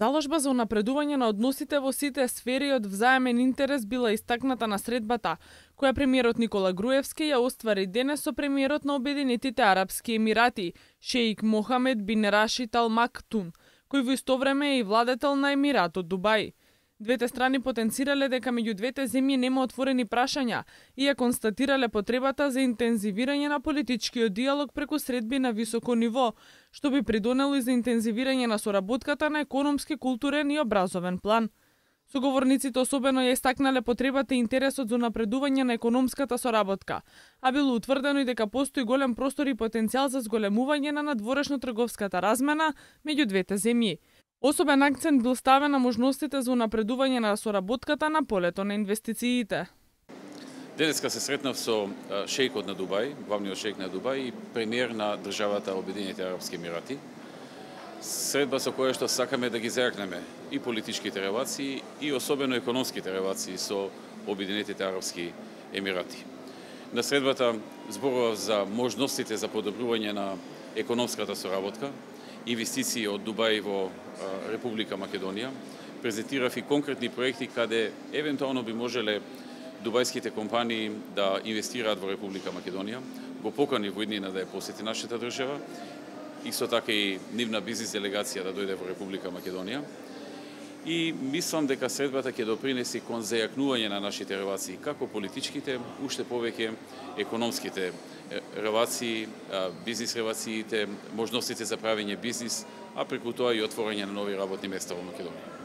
Заложба за унапредување на односите во сите сфери од взаемен интерес била истакната на средбата, која премиерот Никола Груевски ја оствари денес со премиерот на Обединетите Арапски Емирати, шеик Мохамед бин Рашид Ал Мактун, кој во исто време е и владетел на Емиратот Дубај. Двете страни потенцирале дека меѓу двете земји нема отворени прашања и ја констатирале потребата за интензивирање на политичкиот диалог преку средби на високо ниво, што би придонело и за интензивирање на соработката на економски, културен и образовен план. Соговорниците особено ја истакнале потребата и интересот за напредување на економската соработка, а било утврдено и дека постои голем простор и потенцијал за зголемување на надворешно-трговската размена меѓу двете земји. Особен акцент бил ставен на можностите за унапредување на соработката на полето на инвестициите. Денеска се сретнав со шеикот на Дубај, главниот шеик на Дубај и премиер на државата Обединените Арапски Емирати. Средба со која што сакаме да ги зајакнеме и политичките релации и особено економските релации со Обединетите Арапски Емирати. На средбата зборував за можностите за подобрување на економската соработка, инвестиции од Дубај во Република Македонија, презентирав и конкретни проекти каде евентуално би можеле дубајските компании да инвестираат во Република Македонија, го покани во иднина да ја посети нашата држава, исто така и нивна бизнис делегација да дојде во Република Македонија. И мислам дека средбата ќе допринеси кон зајакнување на нашите релации, како политичките, уште повеќе економските релации, бизнис релациите, можностите за правење бизнис, а преку тоа и отворање на нови работни места во Македонија.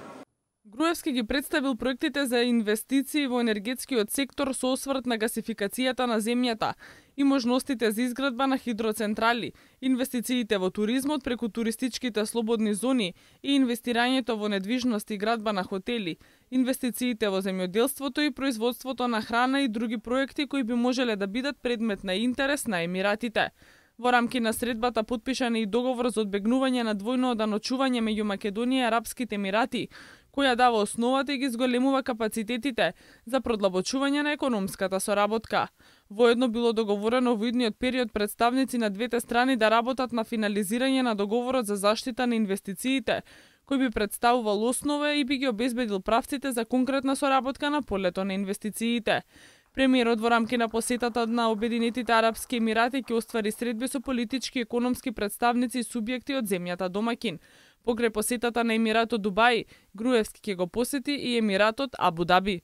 Груевски ги представил проектите за инвестиции во енергетскиот сектор со осврт на гасификацијата на земјата и можностите за изградба на хидроцентрали, инвестициите во туризмот преку туристичките слободни зони и инвестирањето во недвижност и градба на хотели, инвестициите во земјоделството и производството на храна и други проекти кои би можеле да бидат предмет на интерес на Емиратите. Во рамки на средбата потпишан и договор за одбегнување на двојно оданочување меѓу Македонија и Арапските Емирати, која дава основата и ги зголемува капацитетите за продлабочување на економската соработка. Воедно било договорено во идниот период представници на двете страни да работат на финализирање на договорот за заштита на инвестициите, кој би представувал основа и би ги обезбедил правците за конкретна соработка на полето на инвестициите. Премиерот во рамки на посетата на Обединетите Арапски Емирати ќе оствари средби со политички и економски представници и субјекти од земјата домаќин. Покрај посетата на Емиратот Дубај, Груевски ќе го посети и Емиратот Абу Даби.